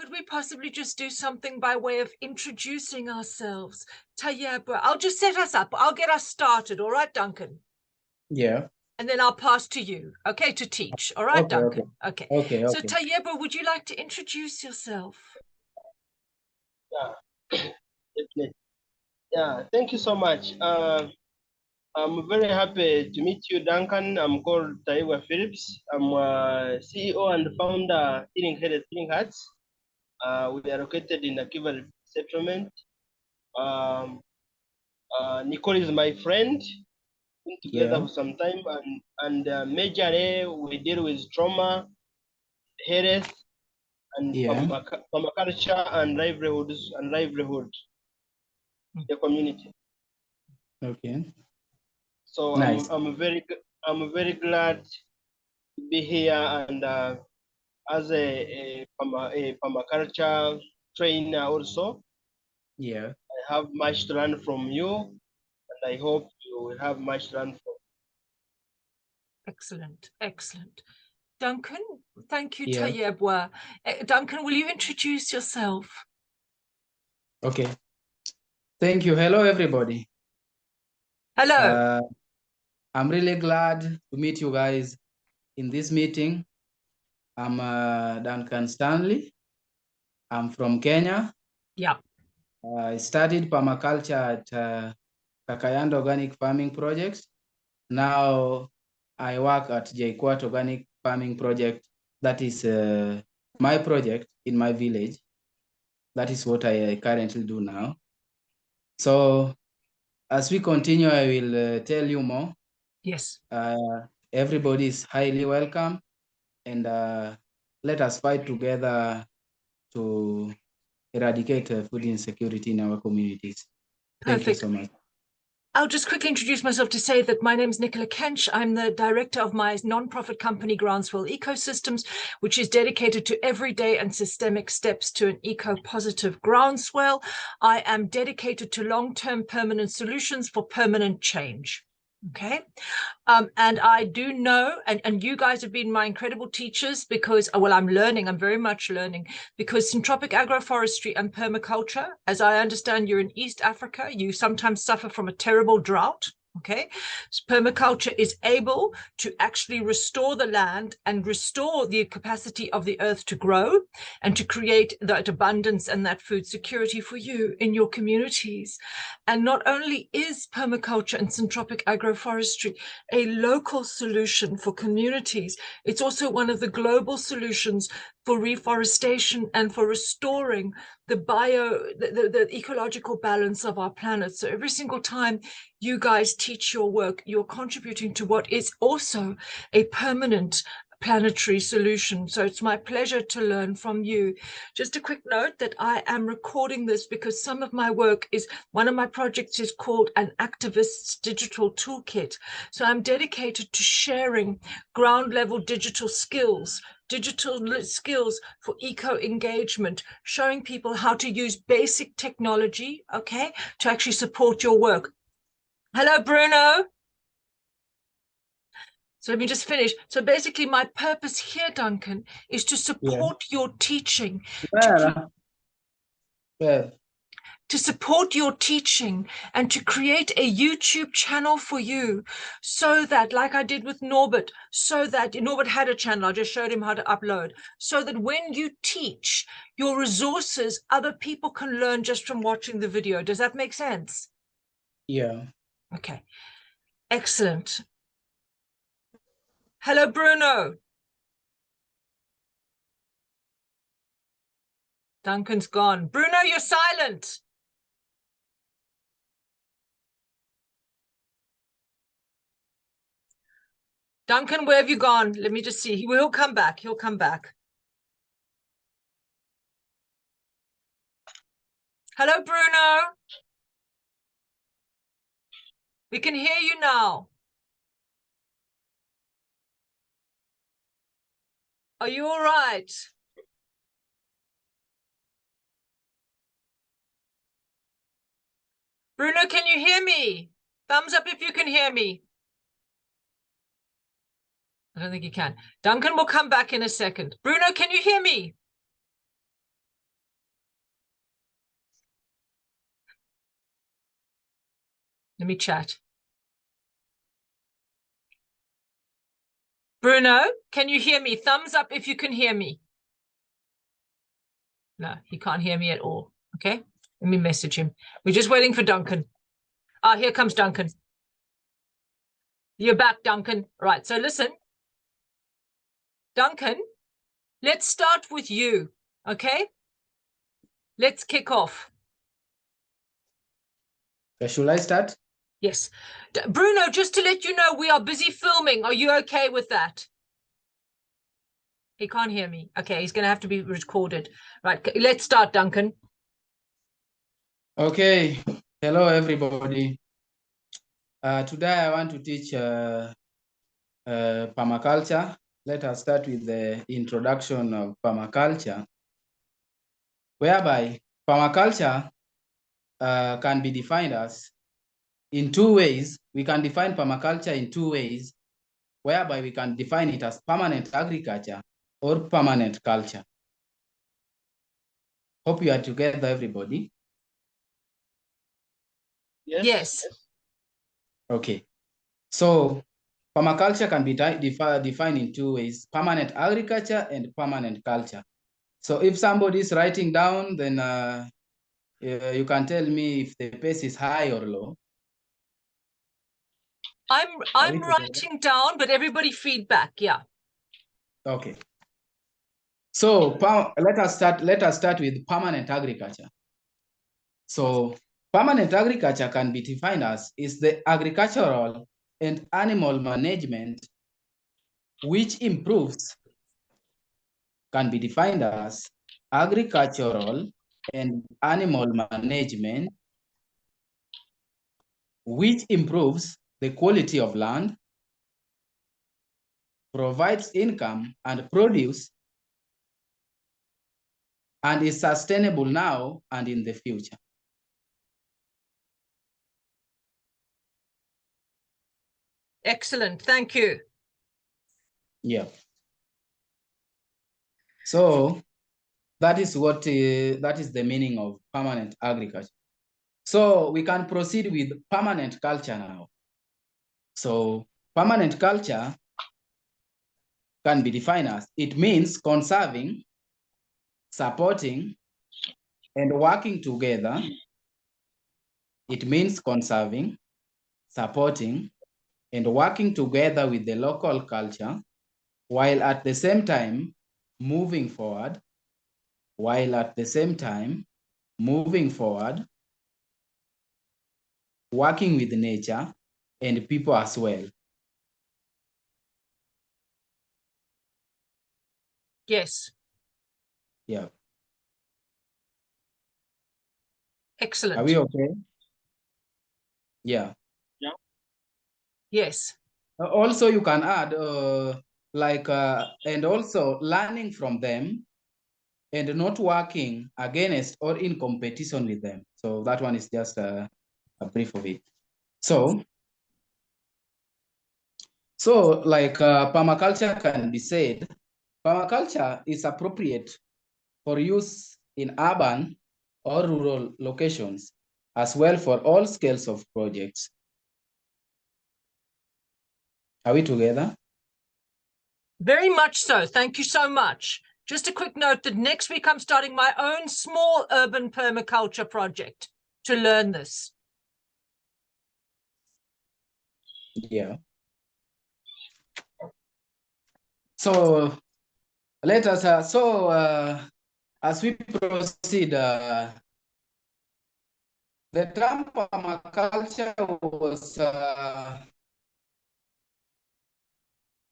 Could we possibly just do something by way of introducing ourselves? Tayebwa, I'll just set us up. I'll get us started. All right, Duncan? Yeah. And then I'll pass to you, okay, to teach. All right, Okay, Duncan? Okay. okay. So Tayebwa, would you like to introduce yourself? Yeah, definitely. Yeah, thank you so much. I'm very happy to meet you, Duncan. I'm called Taiwa Phillips. I'm CEO and founder Healing Headed Healing Hearts. We are located in the Kiva settlement. Nicole is my friend. Been together Yeah. for some time, and majorly we deal with trauma, health, and Yeah. permaculture and livelihood in the community. Okay. So Nice. I'm very glad to be here and as a permaculture trainer also. Yeah. I have much to learn from you, and I hope you will have much to learn from. Excellent, excellent. Duncan, thank you, Yeah. Tayebwa. Duncan, will you introduce yourself? Okay. Thank you. Hello, everybody. Hello. I'm really glad to meet you guys in this meeting. I'm Duncan Stanley. I'm from Kenya. Yeah. I studied permaculture at Kakayanda Organic Farming Project. Now I work at JKUAT Organic Farming Project. That is my project in my village. That is what I currently do now. So as we continue, I will tell you more. Yes. Everybody is highly welcome, and let us fight together to eradicate food insecurity in our communities. Thank you Perfect. so much. I'll just quickly introduce myself to say that my name is Nicola Kench. I'm the director of my nonprofit company, Groundswell Ecosystems, which is dedicated to everyday and systemic steps to an eco-positive groundswell. I am dedicated to long-term permanent solutions for permanent change. Okay. And I do know, and you guys have been my incredible teachers because, well, I'm very much learning, because syntropic agroforestry and permaculture, as I understand, you're in East Africa, you sometimes suffer from a terrible drought. Okay, so permaculture is able to actually restore the land and restore the capacity of the earth to grow and to create that abundance and that food security for you in your communities. And not only is permaculture and syntropic agroforestry a local solution for communities, it's also one of the global solutions for reforestation and for restoring the ecological balance of our planet. So every single time you guys teach your work, you're contributing to what is also a permanent planetary solution. So it's my pleasure to learn from you. Just a quick note that I am recording this because some of my work is, one of my projects is called an activist's digital toolkit. So I'm dedicated to sharing ground level digital skills for eco-engagement, showing people how to use basic technology, okay, to actually support your work. Hello, Bruno. So let me just finish. So basically my purpose here, Duncan, is to support your teaching, to support your teaching and to create a YouTube channel for you so that, like I did with Norbert, so that Norbert had a channel, I just showed him how to upload, so that when you teach your resources, other people can learn just from watching the video. Does that make sense? Yeah. Okay. Excellent. Hello, Bruno. Duncan's gone. Bruno, you're silent. Duncan, where have you gone? Let me just see. He'll come back. He'll come back. Hello, Bruno. We can hear you now. Are you all right? Bruno, can you hear me? Thumbs up if you can hear me. I don't think you can. Duncan will come back in a second. Bruno, can you hear me? Let me chat. Bruno, can you hear me? Thumbs up if you can hear me. No, he can't hear me at all. Okay, let me message him. We're just waiting for Duncan. Ah, here comes Duncan. You're back, Duncan. Right, so listen. Duncan, let's start with you, okay? Let's kick off. Should I start? Yes. Bruno, just to let you know, we are busy filming. Are you okay with that? He can't hear me. Okay, he's going to have to be recorded. Right, let's start, Duncan. Okay. Hello, everybody. Today I want to teach permaculture. Let us start with the introduction of permaculture, whereby permaculture can be defined as in two ways. We can define permaculture in two ways, whereby we can define it as permanent agriculture or permanent culture. Hope you are together, everybody. Yes. Okay. So permaculture can be defined in two ways: permanent agriculture and permanent culture. So if somebody is writing down, then you can tell me if the pace is high or low. I'm writing down, but everybody feedback. Yeah. Okay. So let us start with permanent agriculture. So permanent agriculture can be defined as is the agricultural and animal management which improves, can be defined as agricultural and animal management which improves the quality of land, provides income and produce, and is sustainable now and in the future. Excellent. Thank you. Yeah. So that is what that is the meaning of permanent agriculture. So we can proceed with permanent culture now. So permanent culture can be defined as it means conserving, supporting, and working together. It means conserving, supporting, and working together with the local culture, while at the same time moving forward, working with nature and people as well. Yes. Yeah. Excellent. Are we okay? Yeah. Yeah. Yes. Also, you can add and also learning from them and not working against or in competition with them. So that one is just a brief of it. So like permaculture can be said, permaculture is appropriate for use in urban or rural locations, as well for all scales of projects. Are we together? Very much so. Thank you so much. Just a quick note that next week I'm starting my own small urban permaculture project to learn this. Yeah. So let us, as we proceed, the term permaculture was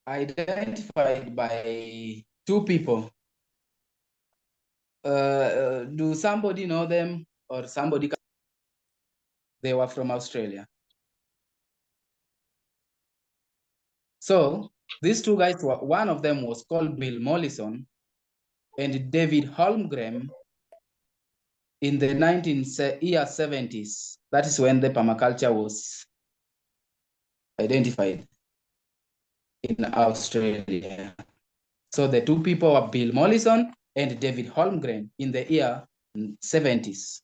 identified by two people. Do somebody know them or somebody? They were from Australia. So these two guys, one of them was called Bill Mollison and David Holmgren in the 1970s. That is when the permaculture was identified in Australia. So the two people were Bill Mollison and David Holmgren in the year 70s.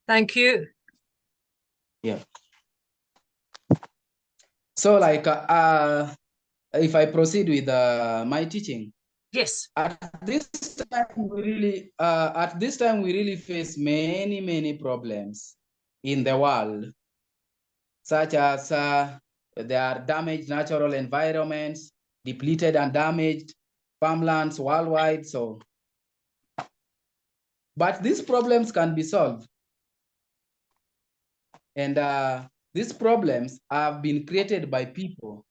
Thank you. Yeah. So like, if I proceed with my teaching. Yes. At this time, we really face many problems in the world, such as there are damaged natural environments, depleted and damaged farmlands worldwide. So, but these problems can be solved. And these problems have been created by people.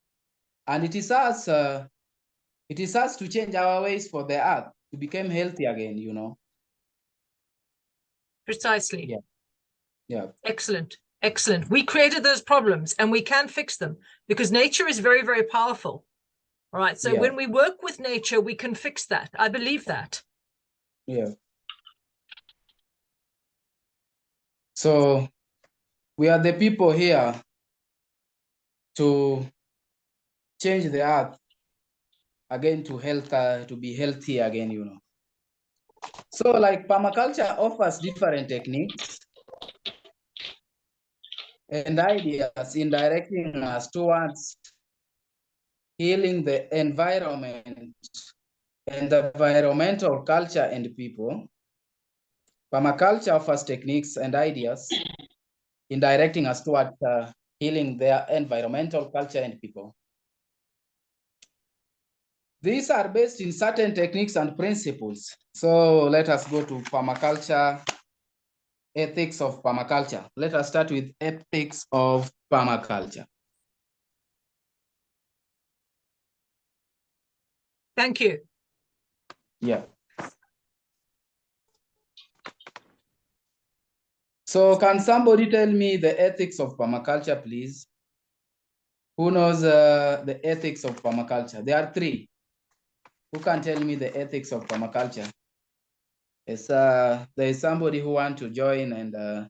And it is us to change our ways for the earth to become healthy again, you know. Precisely. Yeah. Yeah. Excellent. Excellent. We created those problems and we can fix them because nature is very, very powerful. All right. So when we work with nature, we can fix that. I believe that. Yeah. So we are the people here to change the earth again to health, to be healthy again, you know. So like permaculture offers different techniques and ideas in directing us towards healing the environment and the environmental culture and people. Permaculture offers techniques and ideas in directing us towards healing their environmental culture and people. These are based in certain techniques and principles. So let us go to permaculture, ethics of permaculture. Let us start with ethics of permaculture. Thank you. Yeah. So can somebody tell me the ethics of permaculture, please? Who knows the ethics of permaculture? There are three. Who can tell me the ethics of permaculture? Yes, there is somebody who wants to join, and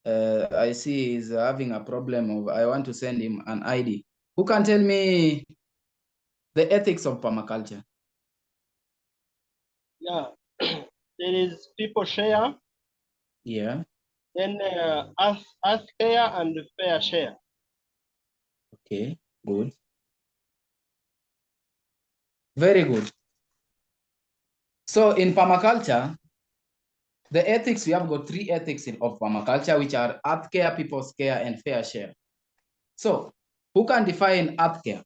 I see he's having a problem of, I want to send him an ID. Who can tell me the ethics of permaculture? Yeah, there is people share, Yeah. then earth care and fair share. Okay, good. Very good. So in permaculture, the ethics, we have got three ethics of permaculture, which are earth care, people's care, and fair share. So who can define earth care?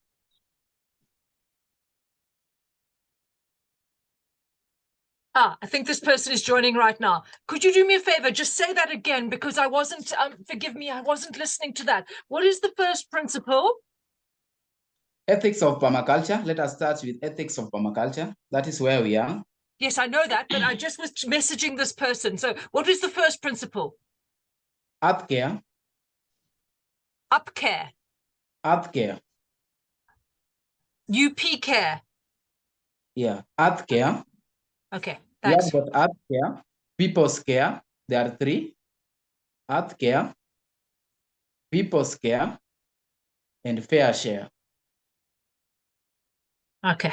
I think this person is joining right now. Could you do me a favor? Just say that again, because I wasn't, forgive me, I wasn't listening to that. What is the first principle? Ethics of permaculture. Let us start with ethics of permaculture. That is where we are. Yes, I know that, but I just was messaging this person. So what is the first principle? Earth care. Up care. Earth care. UP care. Yeah, earth care. Okay, We have thanks. got earth care, people's care. There are three. Earth care, people's care, and fair share. Okay.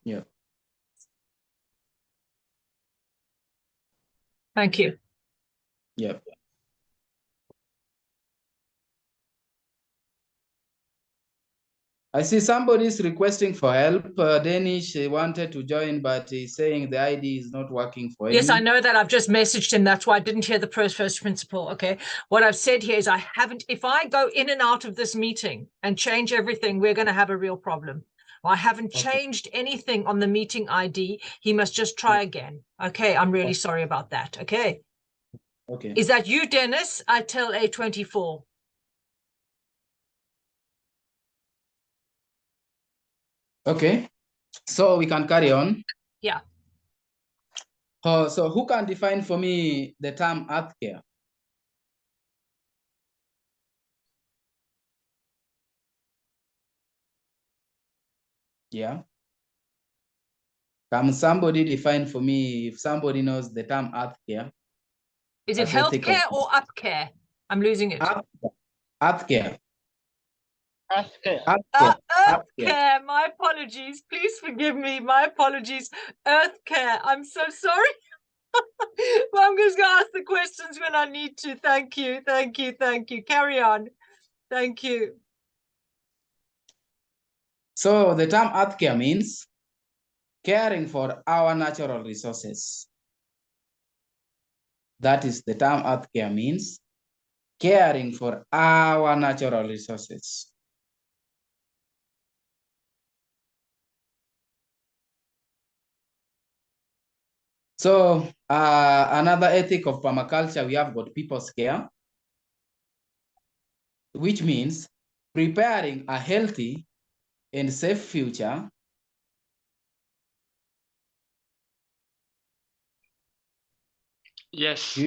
Yeah. Thank you. Yeah. I see somebody's requesting for help. Danish wanted to join, but he's saying the ID is not working for him. Yes, I know that. I've just messaged him. That's why I didn't hear the first principle. Okay. What I've said here is I haven't, if I go in and out of this meeting and change everything, we're going to have a real problem. I haven't changed anything on the meeting ID. He must just try again. Okay. I'm really sorry about that. Okay. Okay. Is that you, Dennis? I tell A24. Okay. So we can carry on. Yeah. So who can define for me the term earth care? Yeah. Can somebody define for me if somebody knows the term earth care? Is it healthcare or up care? I'm losing it. Earth care. Earth care. Earth care. My apologies. Please forgive me. My apologies. Earth care. I'm so sorry. Well, I'm just going to ask the questions when I need to. Thank you. Thank you. Thank you. Carry on. Thank you. So the term earth care means caring for our natural resources. That is the term earth care means caring for our natural resources. So another ethic of permaculture, we have got people's care, which means preparing a healthy and safe future Yes.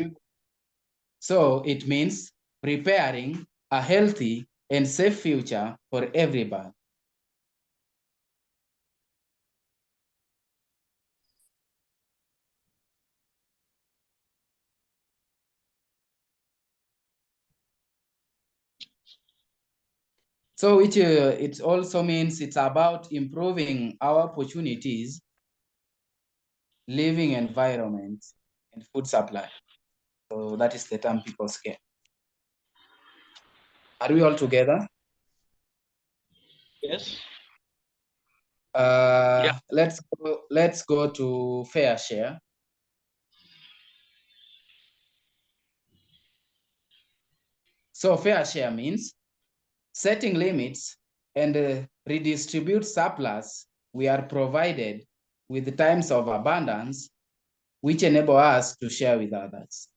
So it means preparing a healthy and safe future for everybody. So it also means it's about improving our opportunities, living environment, and food supply. So that is the term people's care. Are we all together? Yes. Yeah. Let's go to fair share. So fair share means setting limits and redistribute surplus we are provided with the times of abundance, which enable us to share with others.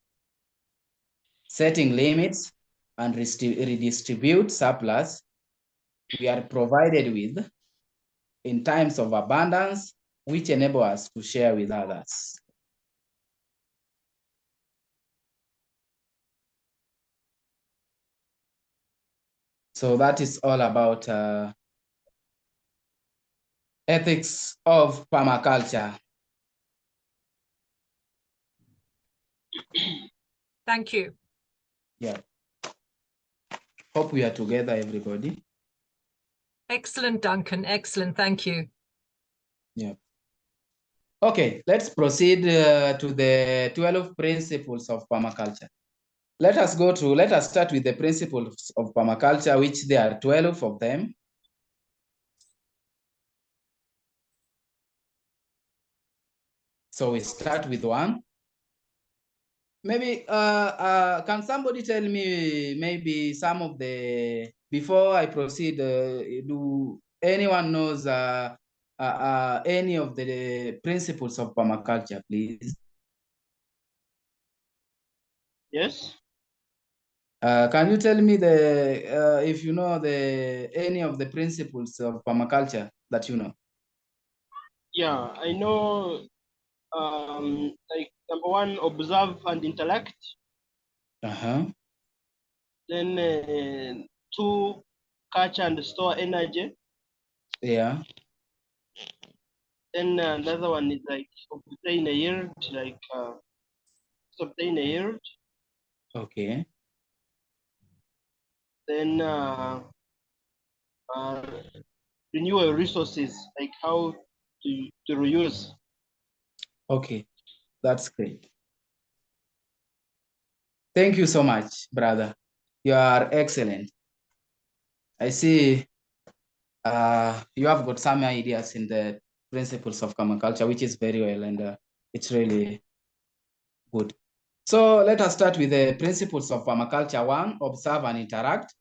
Setting limits and redistribute surplus we are provided with in times of abundance, which enable us to share with others. So that is all about ethics of permaculture. Thank you. Yeah. Hope we are together, everybody. Excellent, Duncan. Excellent. Thank you. Yeah. Okay, let's proceed to the 12 principles of permaculture. Let us start with the principles of permaculture, which there are 12 of them. So we start with one. Maybe, can somebody tell me maybe some of the, before I proceed, do anyone knows any of the principles of permaculture, please? Yes. Can you tell me the if you know any of the principles of permaculture that you know? Yeah, I know. Like number one, observe and interact. Then two, catch and store energy. Yeah. Then another one is like obtain a yield, like obtain a yield. Okay. Then renewable resources, like how to reuse. Okay, that's great. Thank you so much, brother. You are excellent. I see you have got some ideas in the principles of permaculture, which is very well, and it's really good. So let us start with the principles of permaculture. One, observe and interact.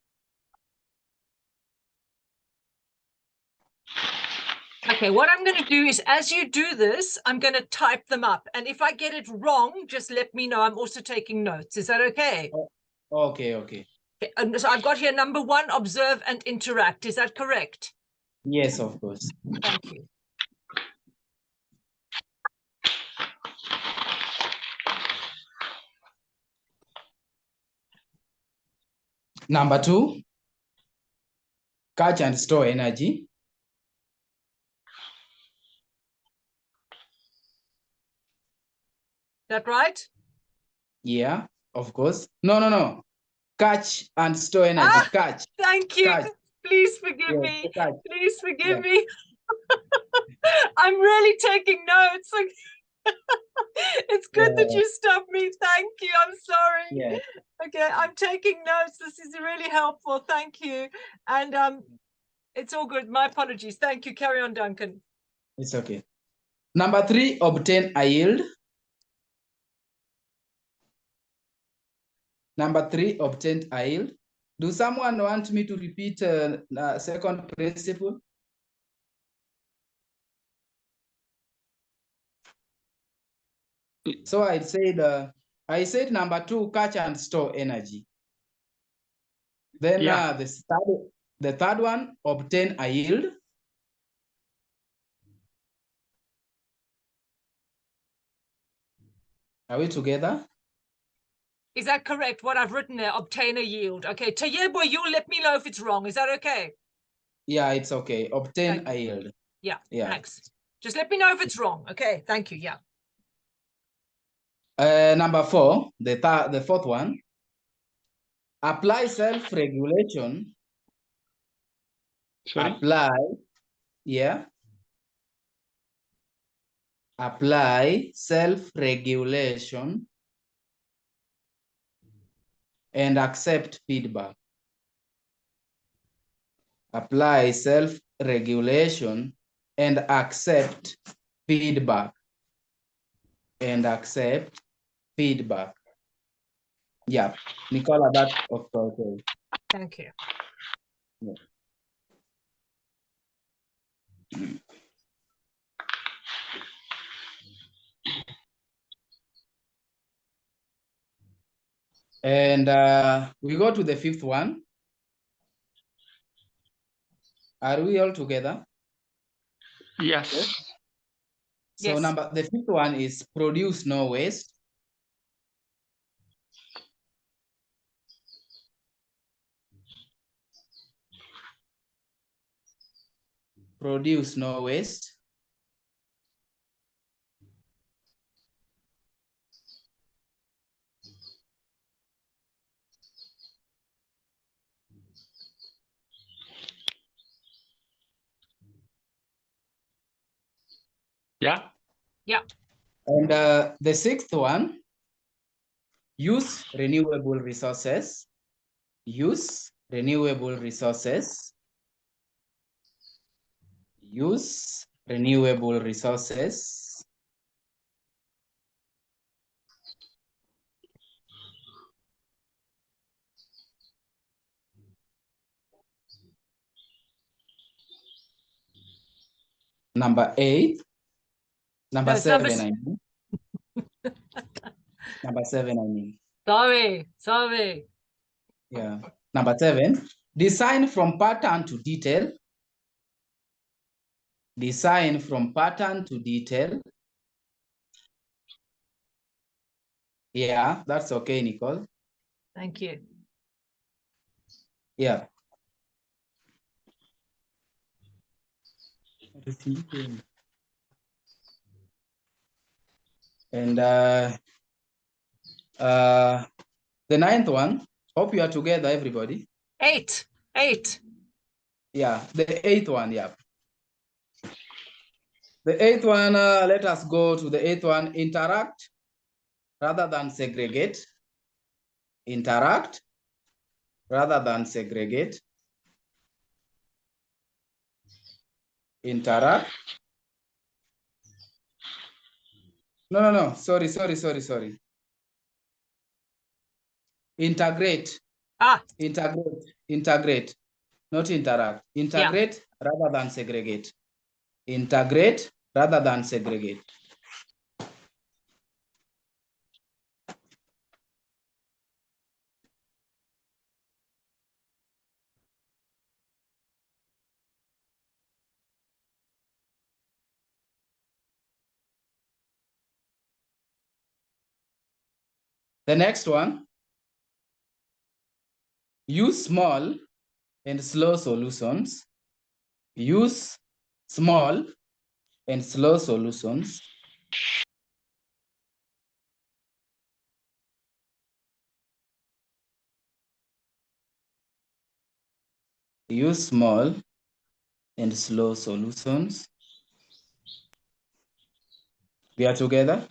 Okay, what I'm going to do is, as you do this, I'm going to type them up. And if I get it wrong, just let me know. I'm also taking notes. Is that okay? Okay, okay. Okay, and so I've got here number one, observe and interact. Is that correct? Yes, of course. Thank you. Number two, catch and store energy. That right? Yeah, of course. No. Catch and store energy. Catch. Thank you. Catch. Please forgive Yes, me. catch. Please forgive Yeah. me. I'm really taking notes. It's good that Yeah. you stopped me. Thank you. I'm sorry. Yeah. Okay, I'm taking notes. This is really helpful. Thank you. And it's all good. My apologies. Thank you. Carry on, Duncan. It's okay. Number 3, obtain a yield. Number 3, obtain a yield. Do someone want me to repeat second principle? So I said number 2, catch and store energy. Then the third one, obtain a yield. Are we together? Is that correct? What I've written there, obtain a yield. Okay, Tayebo, you'll let me know if it's wrong. Is that okay? Yeah, it's okay. Obtain a yield. Yeah, Yeah. thanks. Just let me know if it's wrong. Okay, thank you. Yeah. Number 4, the fourth one, apply self-regulation. Apply self-regulation and accept feedback. Apply self-regulation and accept feedback. And accept feedback. Yeah, Nicola, that's okay. Thank you. Yeah. And we go to the fifth one. Are we all together? Yes. So Yes. the fifth one is produce no waste. Produce no waste. Yeah. Yeah. And the sixth one, use renewable resources. Use renewable resources. Use renewable resources. Number 8. Number No, 7, I mean. Number 7, I mean. Sorry. Yeah. Number 7, design from pattern to detail. Design from pattern to detail. Yeah, that's okay, Nicole. Thank you. Yeah. And the 9th one, hope you are together, everybody. 8. Yeah, the 8th one, yeah. The 8th one, let us go to the 8th one, interact rather than segregate. Interact rather than segregate. Interact. No, sorry. Integrate. Integrate, not interact. Integrate rather than segregate. Integrate rather than segregate. The next one, use small and slow solutions. Use small and slow solutions. Use small and slow solutions. We are together.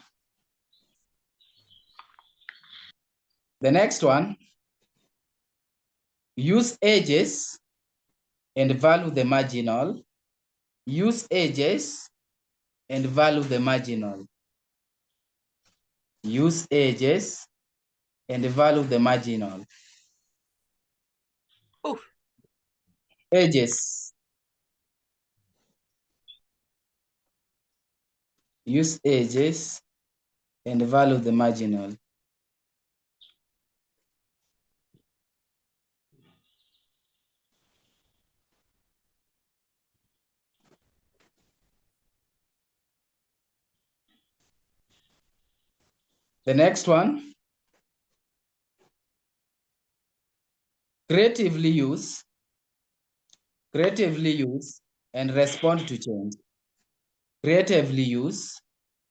The next one, use edges and value the marginal. Use edges and value the marginal. Use edges and value the marginal. Oh. Edges. Use edges and value the marginal. The next one, creatively use and respond to change. Creatively use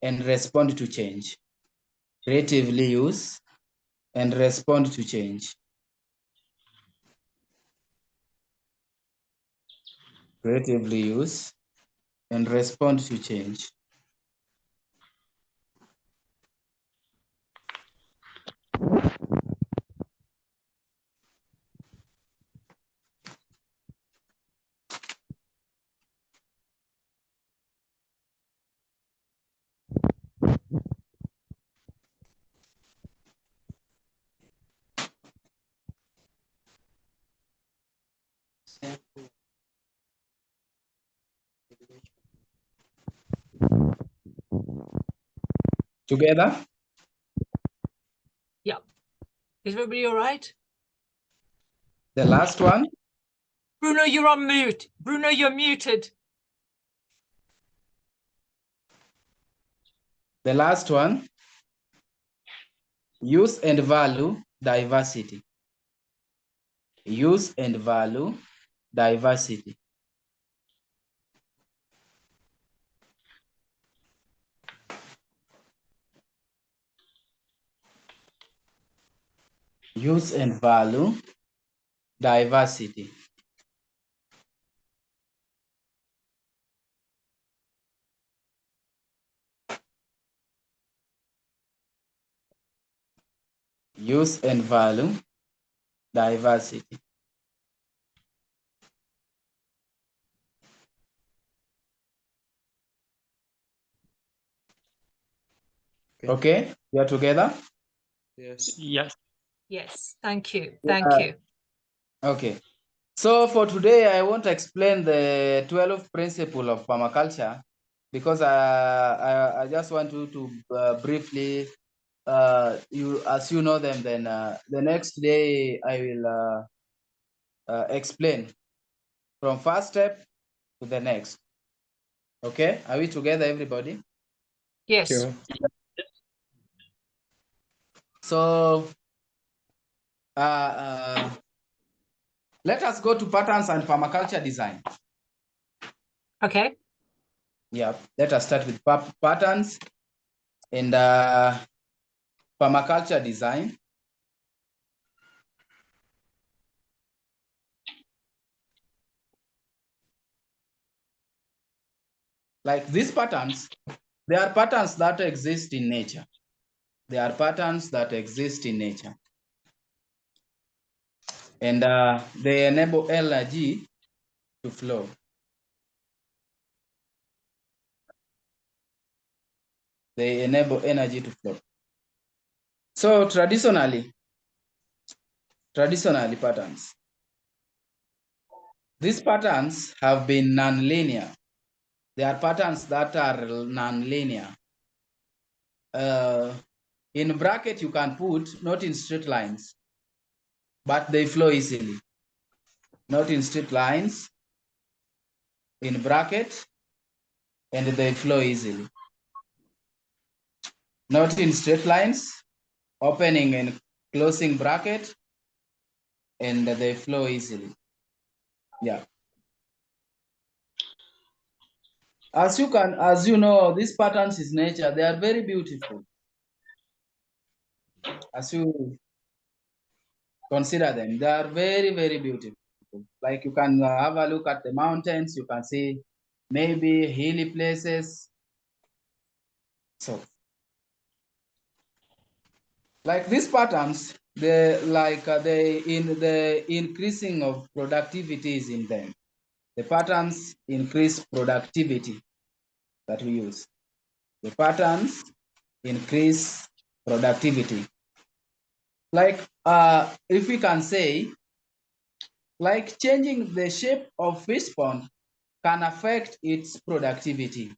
and respond to change. Creatively use and respond to change. Creatively use and respond to change. Together? Yeah. Is everybody all right? The last one? Bruno, you're on mute. Bruno, you're muted. The last one, use and value diversity. Use and value diversity. Use and value diversity. Use and value diversity. Okay, we are together? Yes. Yes. Yes, thank you. Thank you. Okay. So for today, I want to explain the 12th principle of permaculture because I just want you to briefly, as you know them, then the next day I will explain from first step to the next. Okay, are we together, everybody? Yes. Sure. So let us go to patterns and permaculture design. Okay. Yeah, let us start with patterns and permaculture design. Like these patterns, they are patterns that exist in nature. They are patterns that exist in nature. And they enable energy to flow. They enable energy to flow. So traditionally patterns. These patterns have been non-linear. They are patterns that are non-linear. In bracket, you can put not in straight lines, but they flow easily. Not in straight lines, in bracket, and they flow easily. Not in straight lines, opening and closing bracket, and they flow easily. Yeah. As you know, these patterns is nature. They are very beautiful. As you consider them, they are very, very beautiful. Like you can have a look at the mountains. You can see maybe hilly places. So, like these patterns, the increasing of productivity is in them. The patterns increase productivity that we use. The patterns increase productivity. Like if we can say, like changing the shape of fish pond can affect its productivity.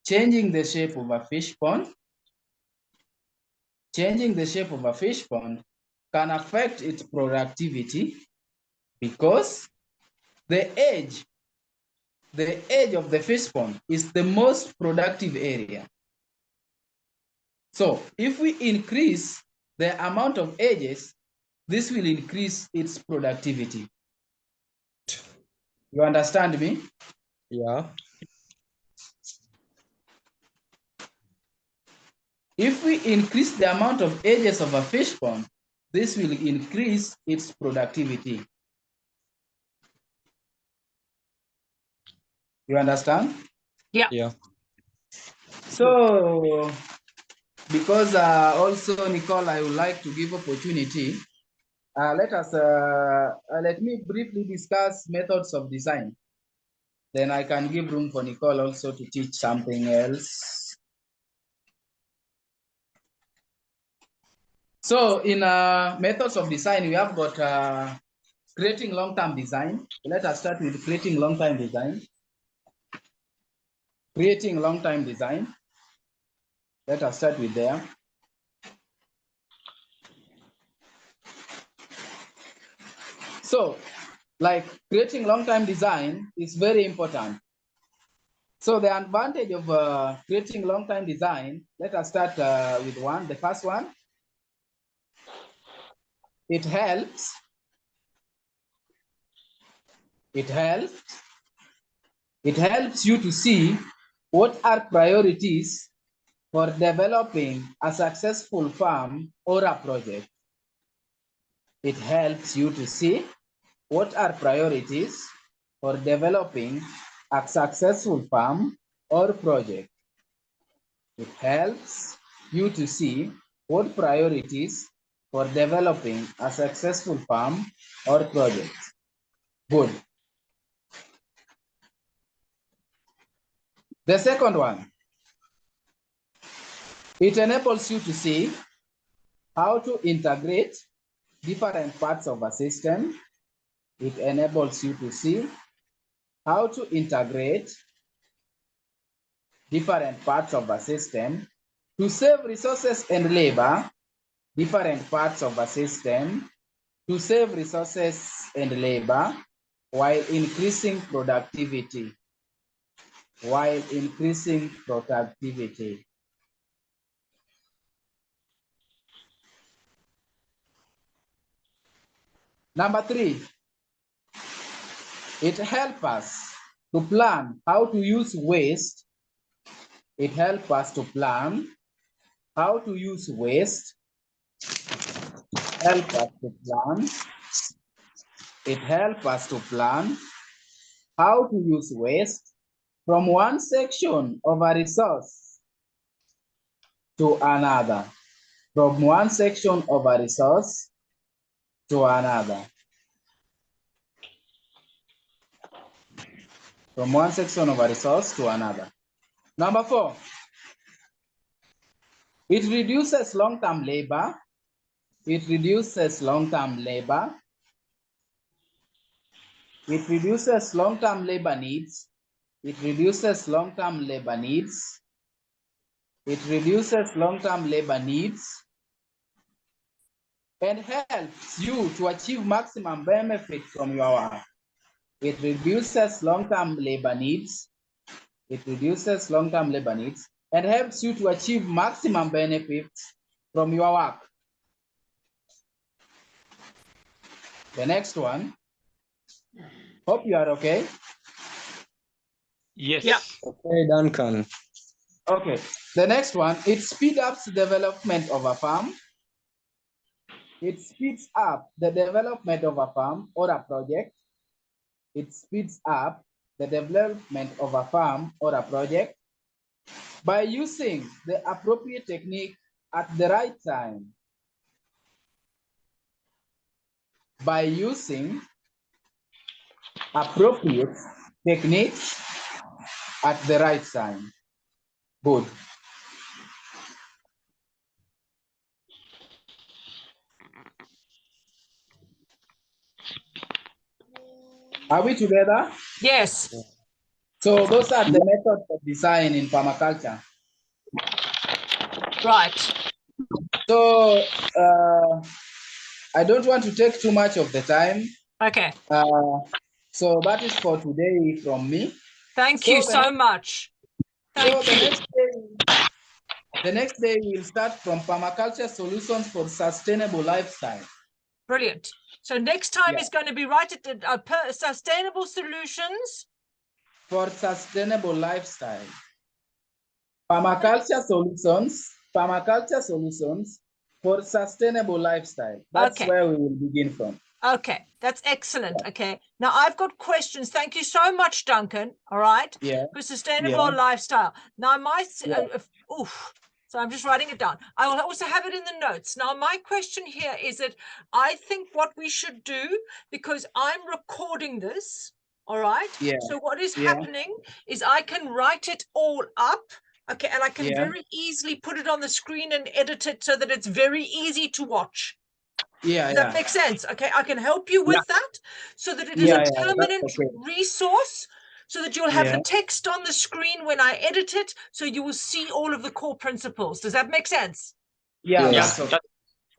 Changing the shape of a fish pond, can affect its productivity because the edge of the fish pond is the most productive area. So if we increase the amount of edges, this will increase its productivity. You understand me? Yeah. If we increase the amount of edges of a fish pond, this will increase its productivity. You understand? Yeah. Yeah. So, because also, Nicole, I would like to give opportunity. Let me briefly discuss methods of design. Then I can give room for Nicole also to teach something else. So in methods of design, we have got creating long-term design. Let us start with creating long-term design. Creating long-term design. Let us start with there. So, like creating long-term design is very important. So the advantage of creating long-term design, let us start with one, the first one. It helps you to see what are priorities for developing a successful farm or a project. It helps you to see what are priorities for developing a successful farm or project. It helps you to see what priorities for developing a successful farm or project. Good. The second one, it enables you to see how to integrate different parts of a system. It enables you to see how to integrate different parts of a system to save resources and labor, different parts of a system to save resources and labor while increasing productivity. Number three, it helps us to plan how to use waste. It helps us to plan how to use waste. It helps us to plan how to use waste from one section of a resource to another. From one section of a resource to another. From one section of a resource to another. Number four, it reduces long-term labor. It reduces long-term labor. It reduces long-term labor needs. It reduces long-term labor needs. It reduces long-term labor needs and helps you to achieve maximum benefit from your work. It reduces long-term labor needs. It reduces long-term labor needs and helps you to achieve maximum benefits from your work. The next one. Hope you are okay. Yes. Yeah. Okay, Duncan. Okay. The next one, it speeds up the development of a farm. It speeds up the development of a farm or a project. It speeds up the development of a farm or a project. By using the appropriate technique at the right time. By using appropriate techniques at the right time. Good. Are we together? Yes. So those are the methods of design in permaculture. Right. So I don't want to take too much of the time. Okay. So that is for today from me. Thank you so much. Thank you. The next day we'll start from permaculture solutions for sustainable lifestyle. Brilliant. So next time is going to be right at the sustainable solutions for sustainable lifestyle. Permaculture solutions for sustainable lifestyle. That's where we will begin from. Okay, that's excellent. Okay, now I've got questions. Thank you so much, Duncan. All right. Yeah. For sustainable lifestyle. Now so I'm just writing it down. I will also have it in the notes. Now, my question here is that I think what we should do, because I'm recording this, all right? Yeah. So what is happening is I can write it all up, okay, and I can very easily put it on the screen and edit it so that it's very easy to watch. Yeah, Does that make sense? Okay, I can help you with that so that it is a permanent resource, so that you'll have the text on the screen when I edit it, so you will see all of the core principles. Does that make sense? Yeah, Yes. that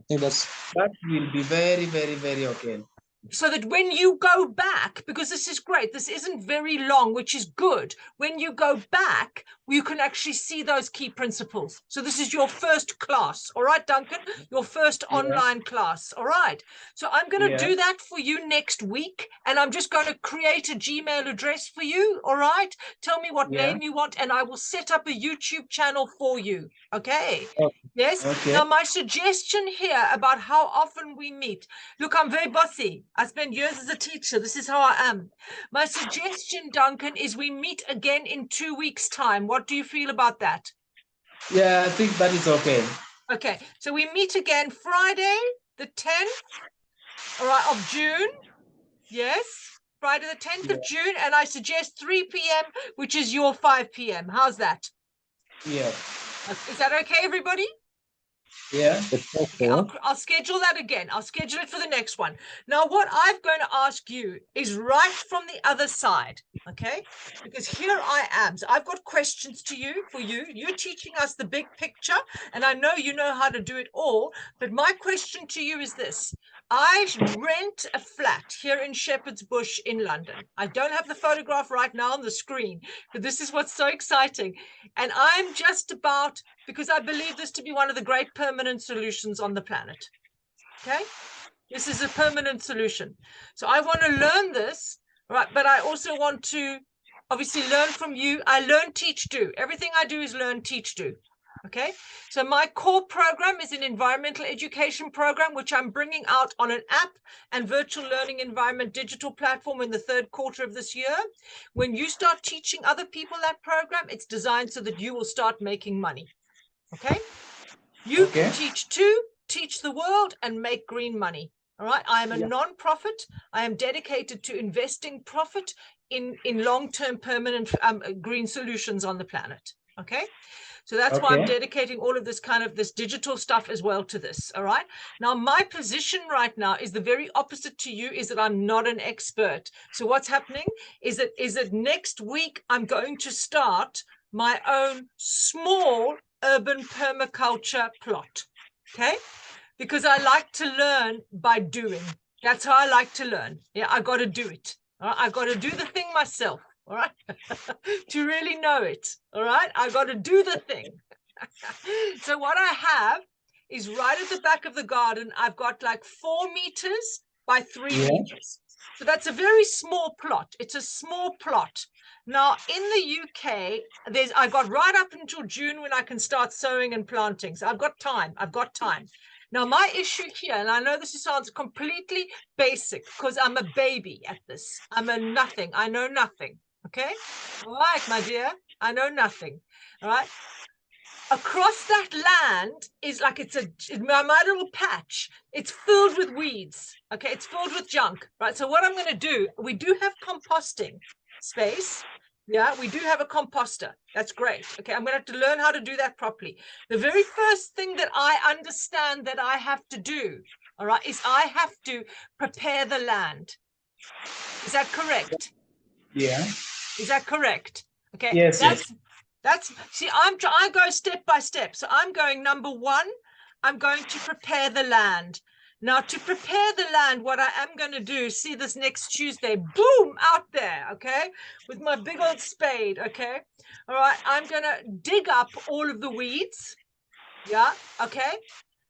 will be very, very, very okay. So that when you go back, because this is great, this isn't very long, which is good. When you go back, you can actually see those key principles. So this is your first class. All right, Duncan, your first online class. All right. So I'm going to do that for you next week. And I'm just going to create a Gmail address for you. All right. Tell me what name you want, and I will set up a YouTube channel for you. Okay. Yes. Okay. Now, my suggestion here about how often we meet. Look, I'm very bossy. I spent years as a teacher. This is how I am. My suggestion, Duncan, is we meet again in 2 weeks' time. What do you feel about that? Yeah, I think that is okay. Okay. So we meet again Friday, the 10th, all right, of June. Yes. Friday, the 10th of June. And I suggest 3 p.m., which is your 5 p.m. How's that? Yeah. Is that okay, everybody? Yeah. Okay, I'll schedule that again. I'll schedule it for the next one. Now, what I'm going to ask you is right from the other side, okay? Because here I am. So I've got questions to you, for you. You're teaching us the big picture, and I know you know how to do it all. But my question to you is this. I rent a flat here in Shepherd's Bush in London. I don't have the photograph right now on the screen, but this is what's so exciting. And I'm just about, because I believe this to be one of the great permanent solutions on the planet. Okay? This is a permanent solution. So I want to learn this, right? But I also want to obviously learn from you. I learn, teach, do. Everything I do is learn, teach, do. Okay, so my core program is an environmental education program, which I'm bringing out on an app and virtual learning environment digital platform in the 3rd quarter of this year. When you start teaching other people that program, it's designed so that you will start making money. Okay, you can teach too, teach the world and make green money. All right, I am a non-profit. I am dedicated to investing profit in long-term permanent green solutions on the planet. Okay. So that's why I'm dedicating all of this this digital stuff as well to this. All right. Now, my position right now is the very opposite to you, is that I'm not an expert. So what's happening is that next week I'm going to start my own small urban permaculture plot. Okay. Because I like to learn by doing. That's how I like to learn. Yeah, I got to do it. I got to do the thing myself. All right, to really know it. All right, I got to do the thing. So what I have is right at the back of the garden, I've got like 4 meters by 3 meters. So that's a very small plot. It's a small plot. Now in the UK, I got right up until June when I can start sowing and planting. So I've got time. Now, my issue here, and I know this sounds completely basic because I'm a baby at this. I'm a nothing. I know nothing. Okay. All right, my dear. I know nothing. All right. Across that land is like it's my little patch. It's filled with weeds. Okay, it's filled with junk. Right. So what I'm going to do, we do have composting space. Yeah, we do have a composter. That's great. Okay, I'm going to have to learn how to do that properly. The very first thing that I understand that I have to do, all right, is I have to prepare the land. Is that correct? Yeah. Is that correct? Okay. Yes. See, I go step by step. So I'm going, number one, I'm going to prepare the land. Now, to prepare the land, what I am going to do, see this next Tuesday, boom, out there, okay, with my big old spade, okay? All right, I'm going to dig up all of the weeds, yeah, okay?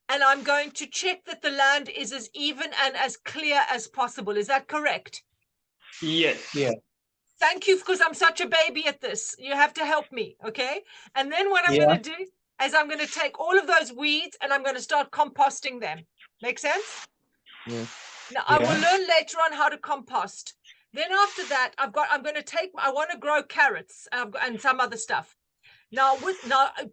And I'm going to check that the land is as even and as clear as possible. Is that correct? Yes. Yeah. Thank you, because I'm such a baby at this. You have to help me, okay? And then what I'm going to do is I'm going to take all of those weeds and I'm going to start composting them. Make sense? Yeah. Now, I will learn later on how to compost. Then after that, I want to grow carrots and some other stuff. Now,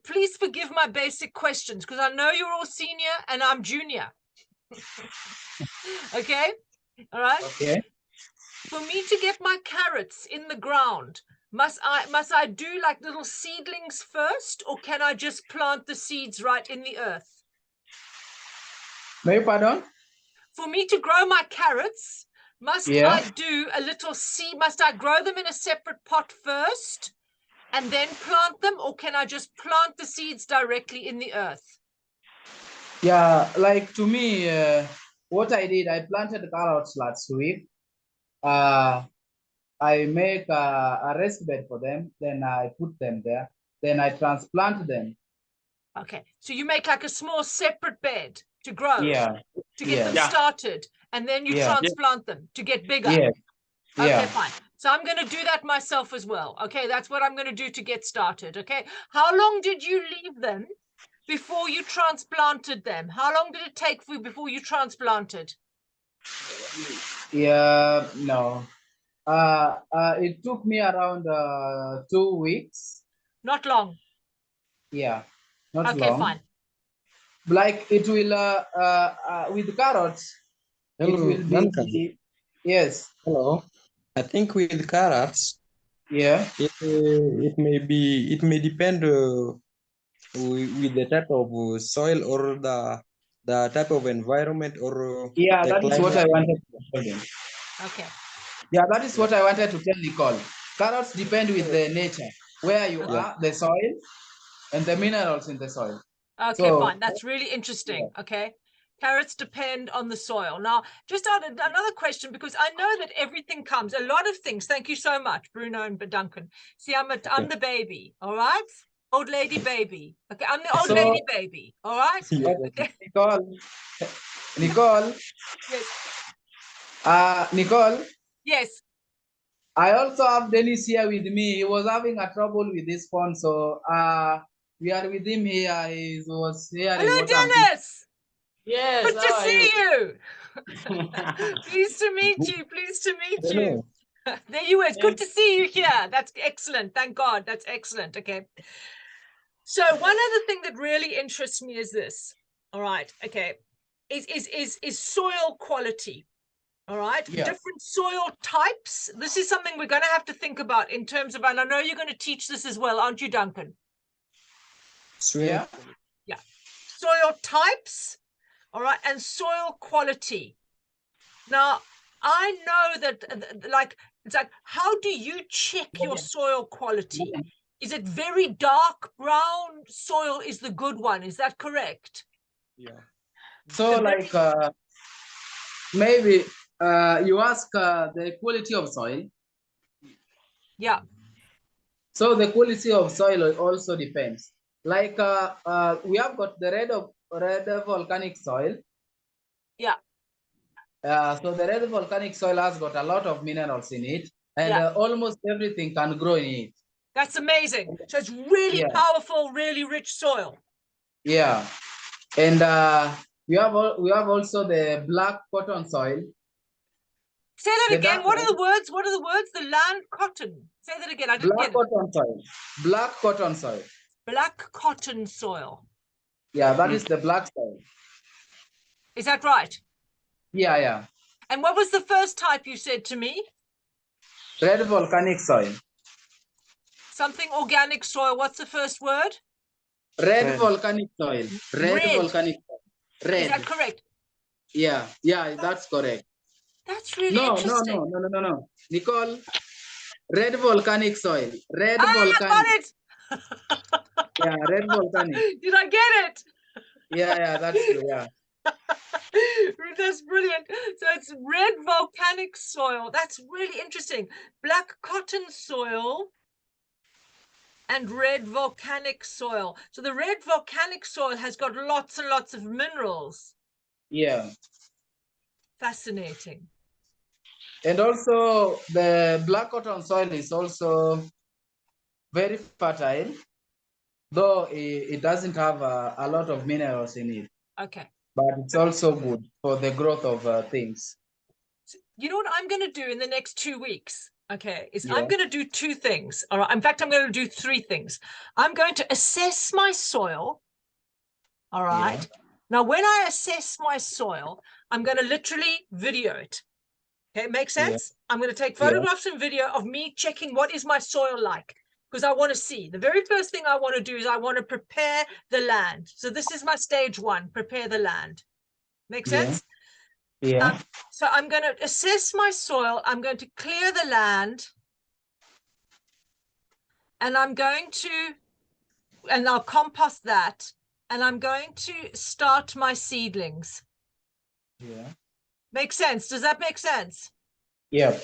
please forgive my basic questions, because I know you're all senior and I'm junior. Okay? All right? Okay. For me to get my carrots in the ground, must I do like little seedlings first, or can I just plant the seeds right in the earth? May pardon? For me to grow my carrots, must I do a little seed? Must I grow them in a separate pot first and then plant them, or can I just plant the seeds directly in the earth? Yeah, like to me, what I did, I planted carrots last week. I make a raised bed for them, then I put them there, then I transplant them. Okay, so you make like a small separate bed to grow, to get them started, and then you transplant them to get bigger. Okay, fine. So I'm going to do that myself as well. Okay, that's what I'm going to do to get started. Okay, how long did you leave them before you transplanted them? How long did it take for you before you transplanted? Yeah, no. It took me around 2 weeks. Not long. Yeah, not long. Okay, fine. Like it will, with carrots, Hello, it will Duncan. be, yes. Hello. I think with carrots, it may depend with the type of soil or the type of environment or Yeah, the that is what I climate. wanted to tell you. Okay. Yeah, that is what I wanted to tell Nicole. Carrots depend with the nature, where you are, the soil, and the minerals in the soil. Okay, fine. That's really interesting. Okay. Carrots depend on the soil. Now, just another question, because I know that everything comes, a lot of things. Thank you so much, Bruno and Duncan. See, I'm the baby, all right? Old lady baby. Okay, I'm the old lady baby, all right? Okay. Nicole. Yes. Nicole. Yes. I also have Dennis here with me. He was having a trouble with this phone, so we are with him here. He was hearing. Hello, Dennis. Yes. Good to see you. Pleased to meet you. Pleased to meet you. There you are. It's good to see you here. That's excellent. Thank God. That's excellent. Okay. So one other thing that really interests me is this. All right. Okay. Is soil quality. All right. Yeah. Different soil types. This is something we're going to have to think about in terms of, and I know you're going to teach this as well, aren't you, Duncan? Yeah. Yeah. Soil types. All right. And soil quality. Now, I know that, it's like, how do you check your soil quality? Is it very dark brown soil is the good one? Is that correct? Yeah. So maybe you ask the quality of soil. Yeah. So the quality of soil also depends. Like we have got the red volcanic soil. Yeah. So the red volcanic soil has got a lot of minerals in it, and almost everything can grow in it. That's amazing. So it's really powerful, really rich soil. Yeah, and we have also the black cotton soil. Say that again. What are the words? What are the words? The land cotton. Say that again. I didn't Black get it. cotton soil. Black cotton soil. Black cotton soil. Yeah, that is the black soil. Is that right? Yeah, yeah. And what was the first type you said to me? Red volcanic soil. Something organic soil. What's the first word? Red volcanic soil. Red volcanic soil. Red. Is that correct? Yeah, yeah, that's correct. That's really No, interesting. no. Nicole, red volcanic soil. Red volcanic. I got it. Yeah, red volcanic. Did I get it? Yeah, that's true, yeah. That's brilliant. So it's red volcanic soil. That's really interesting. Black cotton soil and red volcanic soil. So the red volcanic soil has got lots and lots of minerals. Yeah. Fascinating. And also the black cotton soil is also very fertile, though it doesn't have a lot of minerals in it. Okay. But it's also good for the growth of things. You know what I'm going to do in the next 2 weeks? Okay, I'm going to do 2 things. All right. In fact, I'm going to do 3 things. I'm going to assess my soil. All right. Yeah. Now, when I assess my soil, I'm going to literally video it. Okay, makes sense? Yeah. I'm going to take photographs and video of me checking what is my soil like, because I want to see. The very first thing I want to do is I want to prepare the land. So this is my stage 1, prepare the land. Make sense? Yeah. So I'm going to assess my soil. I'm going to clear the land. And I'm going to, and I'll compost that. And I'm going to start my seedlings. Yeah. Makes sense? Does that make sense? Yeah.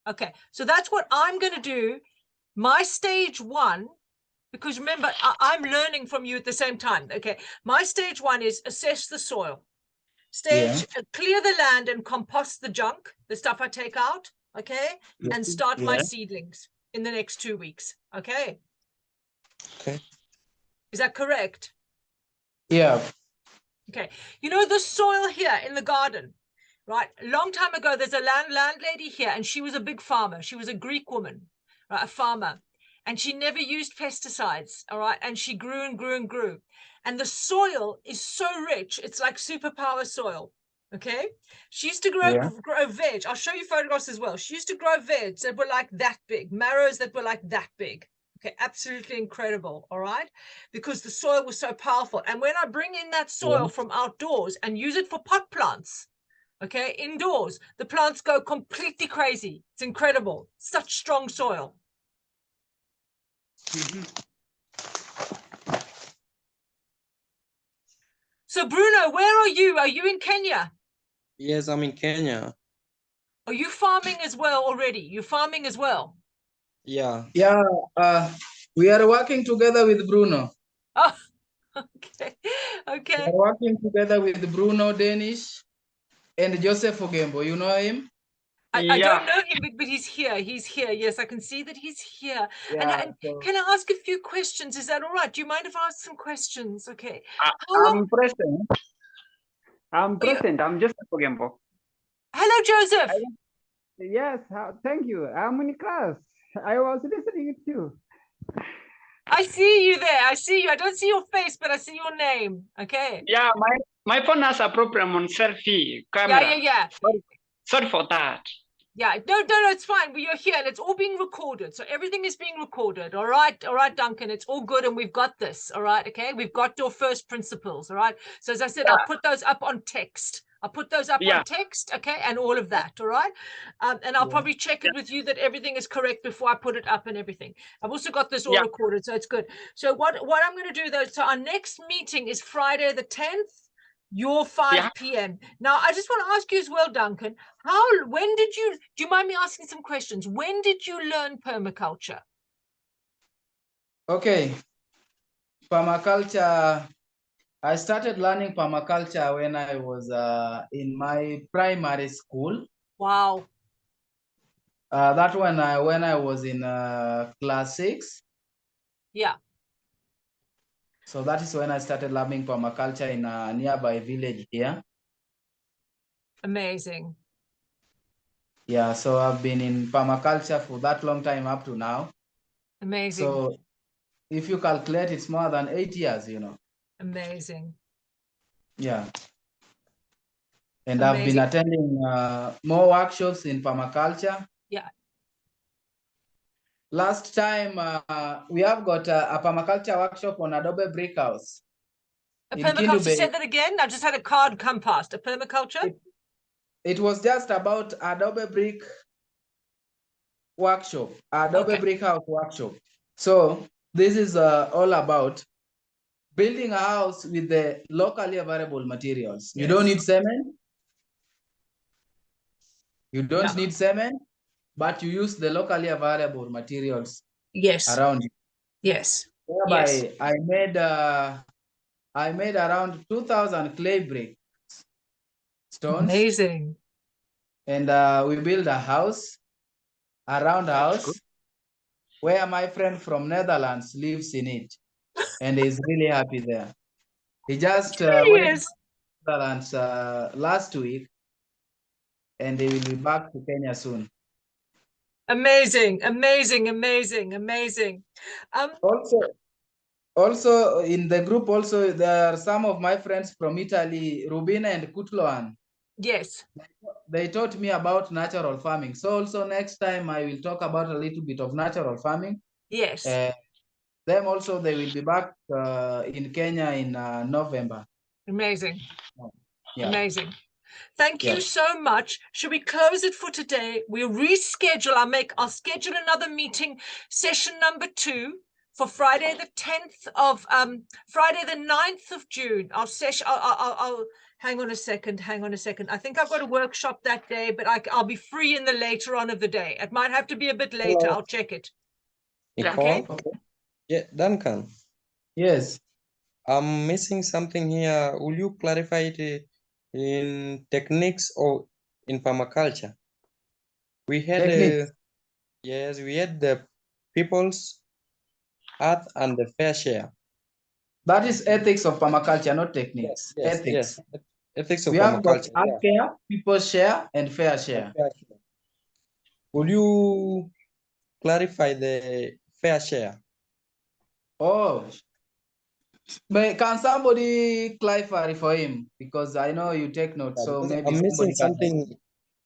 Okay. So that's what I'm going to do. My stage 1, because remember, I'm learning from you at the same time. Okay. My stage 1 is assess the soil. Clear the land and compost the junk, the stuff I take out, okay? And start my seedlings in the next 2 weeks, okay? Okay. Is that correct? Yeah. Okay. You know, the soil here in the garden, right? A long time ago, there's a landlady here, and she was a big farmer. She was a Greek woman, right? A farmer. And she never used pesticides, all right? And she grew and grew and grew. And the soil is so rich, it's like superpower soil, okay? She used to grow veg. I'll show you photographs as well. She used to grow veg that were like that big, marrows that were like that big. Okay, absolutely incredible, all right? Because the soil was so powerful. And when I bring in that soil from outdoors and use it for pot plants, okay, indoors, the plants go completely crazy. It's incredible. Such strong soil. So Bruno, where are you? Are you in Kenya? Yes, I'm in Kenya. Are you farming as well already? You're farming as well? Yeah. Yeah, we are working together with Bruno. Oh, okay. Okay. We are working together with Bruno Danish and Joseph Ogembo. You know him? I don't know him, but he's here. He's here. Yes, I can see that he's here. Yeah, and can I ask a few questions? Is that all right? Do you mind if I ask some questions? Okay. I'm present. I'm present. I'm Joseph Ogembo. Hello, Joseph. Yes, thank you. I'm in class. I was listening to you. I see you there. I see you. I don't see your face, but I see your name. Okay. Yeah, my phone has a problem on selfie camera. Yeah. Sorry for that. Yeah, no, it's fine. You're here and it's all being recorded. So everything is being recorded. All right, Duncan, it's all good. And we've got this. All right. Okay. We've got your first principles. All right. So as I said, I'll put those up on text. I'll put those up on text. Okay. And all of that. All right. And I'll probably check it with you that everything is correct before I put it up and everything. I've also got this all recorded. So it's good. So what I'm going to do though, so our next meeting is Friday the 10th. Your 5 p.m. Now, I just want to ask you as well, Duncan, do you mind me asking some questions? When did you learn permaculture? Okay. Permaculture, I started learning permaculture when I was in my primary school. Wow. That when I was in class 6. Yeah. So that is when I started learning permaculture in a nearby village here. Amazing. Yeah, so I've been in permaculture for that long time up to now. Amazing. So if you calculate, it's more than 8 years, you know. Amazing. Yeah. And I've been Amazing. attending more workshops in permaculture. Yeah. Last time, we have got a permaculture workshop on Adobe Brick House. A in permaculture, Kindu Bay. say that again. I just had a card come past. A permaculture? It was just about Adobe Brick workshop, Adobe Okay. Brick House workshop. So this is all about building a house with the locally available materials. You don't Yes. need cement. You don't Yeah. need cement, but you use the locally available materials Yes. around you. Yes. Whereby Yes. I made around 2,000 clay brick stones, Amazing. and we built a house, a round house, where my friend from Netherlands lives in it, and is really happy there. He just went Yes. to Netherlands last week, and he will be back to Kenya soon. Amazing. Amazing. Amazing. Amazing. Also in the group, also there are some of my friends from Italy, Rubina and Kutloan. Yes. They taught me about natural farming. So also next time I will talk about a little bit of natural farming. Yes. Them also, they will be back in Kenya in November. Amazing. Yeah. Amazing. Thank you Yes. so much. Should we close it for today? We'll reschedule. I'll schedule another meeting, session number 2 for Friday the 10th of Friday the 9th of June. I'll hang on a second. I think I've got a workshop that day, but I'll be free in the later on of the day. It might have to be a bit later. Hello. I'll check it. Nicole? Okay. Yeah, Duncan. Yes. I'm missing something here. Will you clarify it in techniques or in permaculture? We had yes, we had the people's earth and the fair share. That is ethics of permaculture, not techniques. Yes, ethics. yes. Ethics of We have got permaculture. earth care, people's share, and fair share. Will you clarify the fair share? Oh, but can somebody clarify for him? Because I know you take notes, Yeah, so because maybe I'm missing somebody can. something.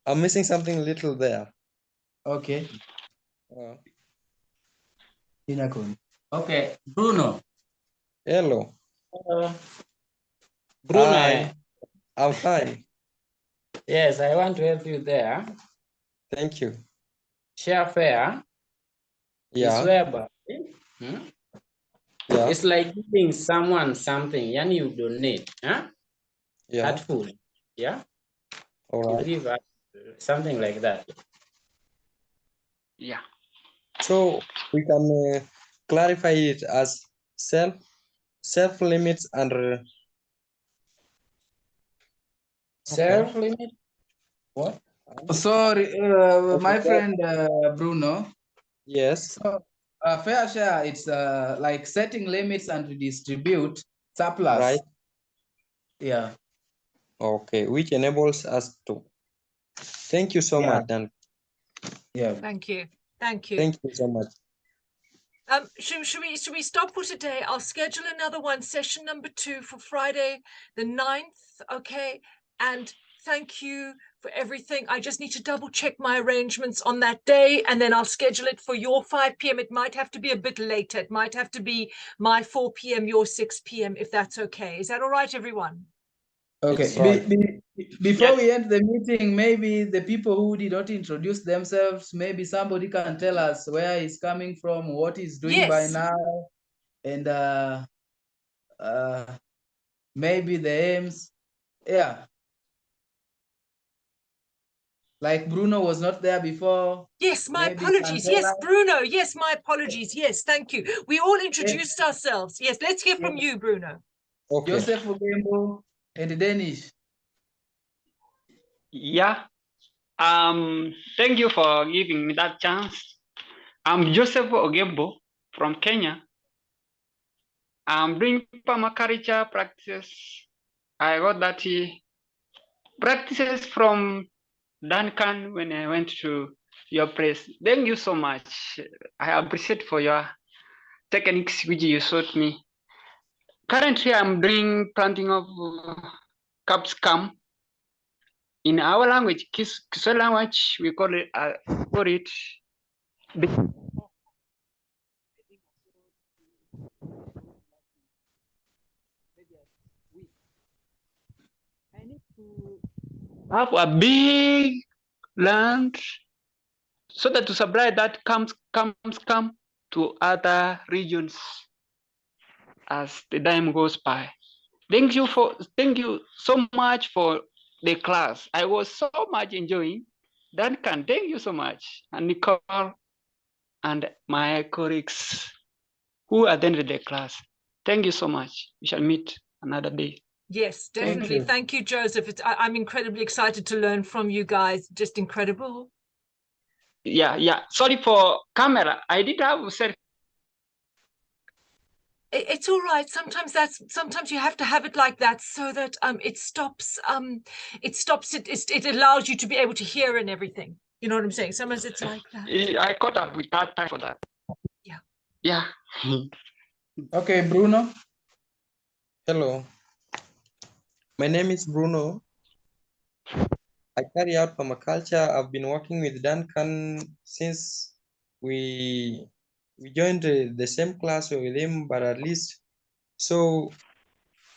I'm missing something little there. Okay. Okay, Bruno. Hello. Bruno, I'm fine. yes, I want to help you there. Thank you. Share fair Yeah. is whereby Yeah. it's like giving someone something and you donate, Yeah. that food. Yeah. All You right. give something like that. Yeah. So we can clarify it as self limits and Self limit. What? Sorry, my friend Bruno. Yes. So fair share, it's like setting limits and to distribute surplus. Right. Yeah. Okay, which enables us to. Thank you so much, Dan. Yeah. Thank you. Thank you. Thank you so much. Should we stop for today? I'll schedule another one, session number 2 for Friday the 9th. Okay. And thank you for everything. I just need to double check my arrangements on that day, and then I'll schedule it for your 5 p.m. It might have to be a bit later. It might have to be my 4 p.m., your 6 p.m., if that's okay. Is that all right, everyone? Okay. Right. Before we end the meeting, maybe the people who did not introduce themselves, maybe somebody can tell us where he's coming from, what he's doing by now, and maybe the aims. Yeah. Like Bruno was not there before. Yes, my apologies. Yes, Bruno. Yes, my apologies. Yes, thank you. We all introduced ourselves. Yes, let's hear from you, Bruno. Okay. Joseph Ugembo and Danish. Yeah. Thank you for giving me that chance. I'm Joseph Ogembo from Kenya. I'm doing permaculture practices. I got that practices from Duncan when I went to your place. Thank you so much. I appreciate for your techniques which you showed me. Currently, I'm doing planting of capsicum. In our language, Kiswahili language, we call it I need to have a big land so that to supply that comes to other regions as the time goes by. Thank you so much for the class. I was so much enjoying. Duncan, thank you so much. And Nicole and my colleagues who attended the class. Thank you so much. We shall meet another day. Yes, definitely. Thank you, Joseph. I'm incredibly excited to learn from you guys. Just incredible. Yeah. Sorry for camera. I did have said. It's all right. Sometimes you have to have it like that so that it allows you to be able to hear and everything. You know what I'm saying? Sometimes it's like that. I caught up with that time for that. Yeah. Okay, Bruno. Hello. My name is Bruno. I carry out permaculture. I've been working with Duncan since we joined the same class with him, but at least so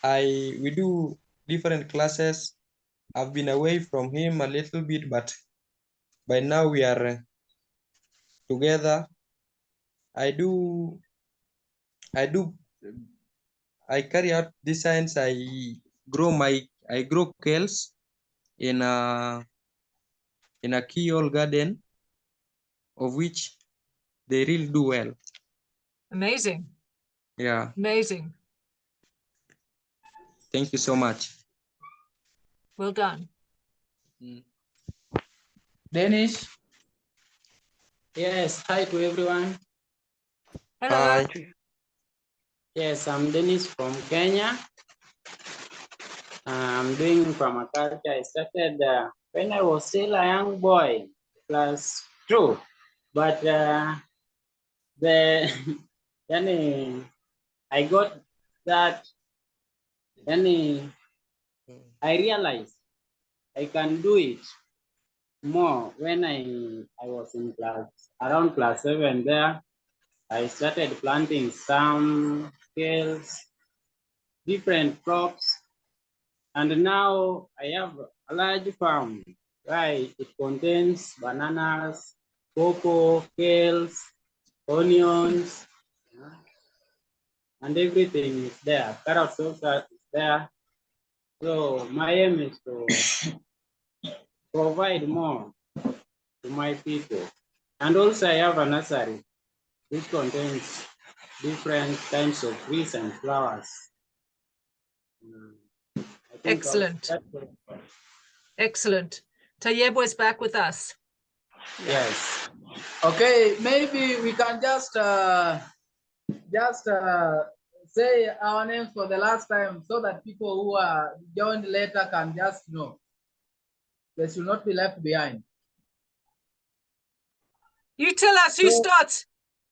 we do different classes. I've been away from him a little bit, but by now we are together. I carry out designs. I grow kales in a keyhole garden, of which they really do well. Amazing. Yeah. Amazing. Thank you so much. Well done. Dennis. Yes, hi to everyone. Hello. Hi. Yes, I'm Dennis from Kenya. I'm doing permaculture. I started when I was still a young boy, class 2. But I got that. I realized I can do it more when I was in around class 7 there. I started planting some kales, different crops, and now I have a large farm, right? It contains bananas, cocoa, kales, onions, and everything is there. Carrots also is there. So my aim is to provide more to my people. And also I have a nursery which contains different kinds of trees and flowers. Excellent. Excellent. Tayebo is back with us. Yes. Okay, maybe we can just say our names for the last time so that people who are joined later can just know. They should not be left behind. You tell us who starts.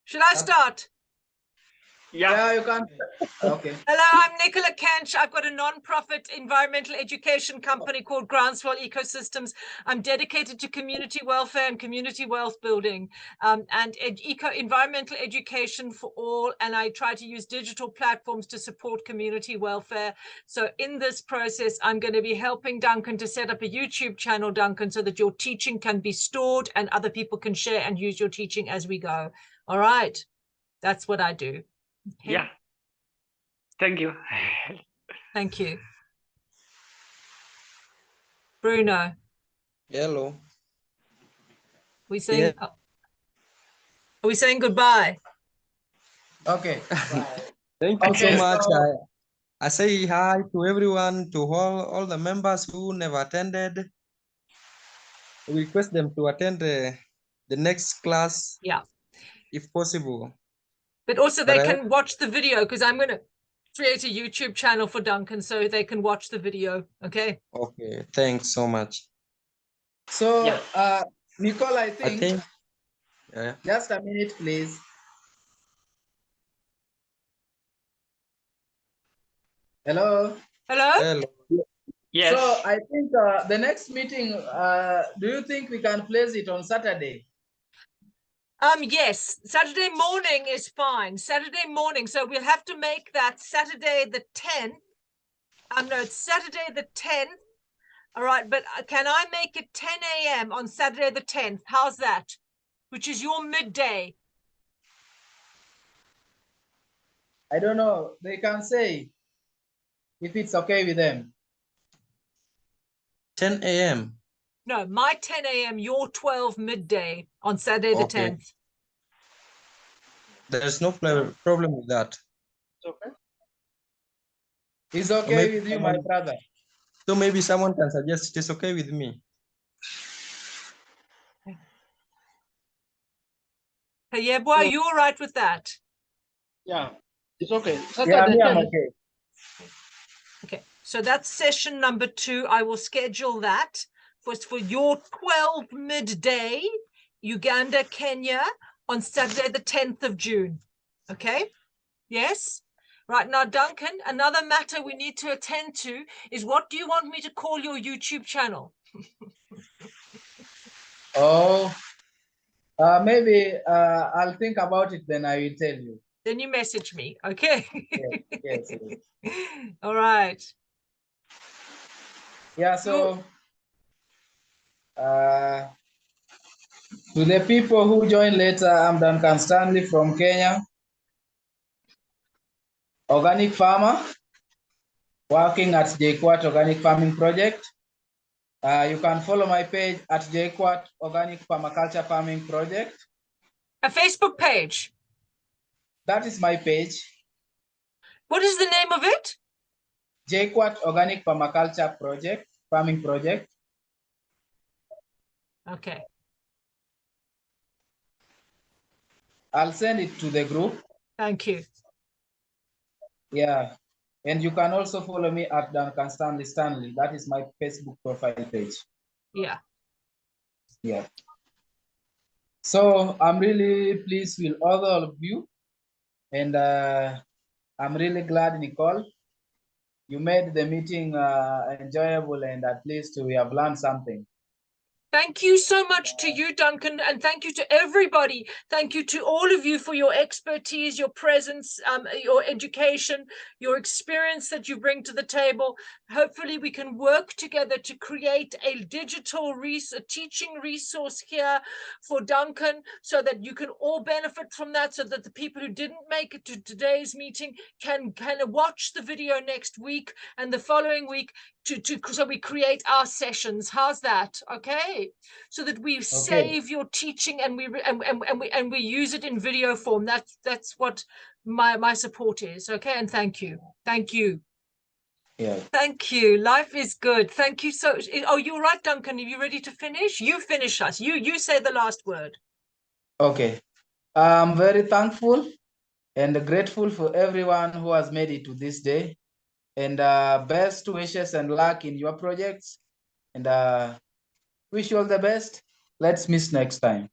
Should I start? Yeah, you can. Okay. Hello, I'm Nicola Kench. I've got a non-profit environmental education company called Groundswell Ecosystems. I'm dedicated to community welfare and community wealth building and environmental education for all. And I try to use digital platforms to support community welfare. So in this process, I'm going to be helping Duncan to set up a YouTube channel, Duncan, so that your teaching can be stored and other people can share and use your teaching as we go. All right. That's what I do. Okay. Yeah. Thank you. Thank you. Bruno. Hello. Are we saying goodbye? Okay. Thank you so much. I say hi to everyone, to all the members who never attended. We request them to attend the next class. Yeah. If possible. But also they can watch the video because I'm going to create a YouTube channel for Duncan so they can watch the video. Okay. Okay. Thanks so much. So, Yeah. Nicole, I think yeah. Just a minute, please. Hello. Hello? Hello. Yes. So I think the next meeting, do you think we can place it on Saturday? Yes, Saturday morning is fine. Saturday morning. So we'll have to make that Saturday the 10th. No, it's Saturday the 10th. All right, but can I make it 10 a.m. on Saturday the 10th? How's that? Which is your midday. I don't know. They can say if it's okay with them. 10 a.m. No, my 10 a.m., your 12 midday on Saturday the 10th. There's no problem with that. It's okay. It's okay with you, my brother. So maybe someone can suggest it is okay with me. Hey, yeah, boy, you all right with that? Yeah, it's okay. Yeah, Saturday, I'm okay. Okay, so that's session number 2. I will schedule that for your 12 midday, Uganda, Kenya, on Saturday the 10th of June. Okay? Yes? Right, now, Duncan, another matter we need to attend to is, what do you want me to call your YouTube channel? Oh, maybe I'll think about it, then I will tell you. Then you message me, okay? Yes, yes. All right. Yeah, so to the people who join later, I'm Duncan Stanley from Kenya, organic farmer, working at JQuat Organic Farming Project. You can follow my page at JQuat Organic Permaculture Farming Project. A Facebook page. That is my page. What is the name of it? JQuat Organic Permaculture Project, Farming Project. Okay. I'll send it to the group. Thank you. Yeah. And you can also follow me at Duncan Stanley. That is my Facebook profile page. Yeah. Yeah. So I'm really pleased with all of you. And I'm really glad, Nicole, you made the meeting enjoyable, and at least we have learned something. Thank you so much to you, Duncan, and thank you to everybody. Thank you to all of you for your expertise, your presence, your education, your experience that you bring to the table. Hopefully we can work together to create a digital a teaching resource here for Duncan, so that you can all benefit from that, so that the people who didn't make it to today's meeting can watch the video next week and the following week, so we create our sessions. How's that? Okay, so that we save your teaching and we use it in video form. That's what my support is. Okay, and thank you. Yeah. Thank you. Life is good. Thank you so. Oh, you're right, Duncan. Are you ready to finish? You finish us. You say the last word. Okay. I'm very thankful and grateful for everyone who has made it to this day. And best wishes and luck in your projects. And wish you all the best. Let's meet next time.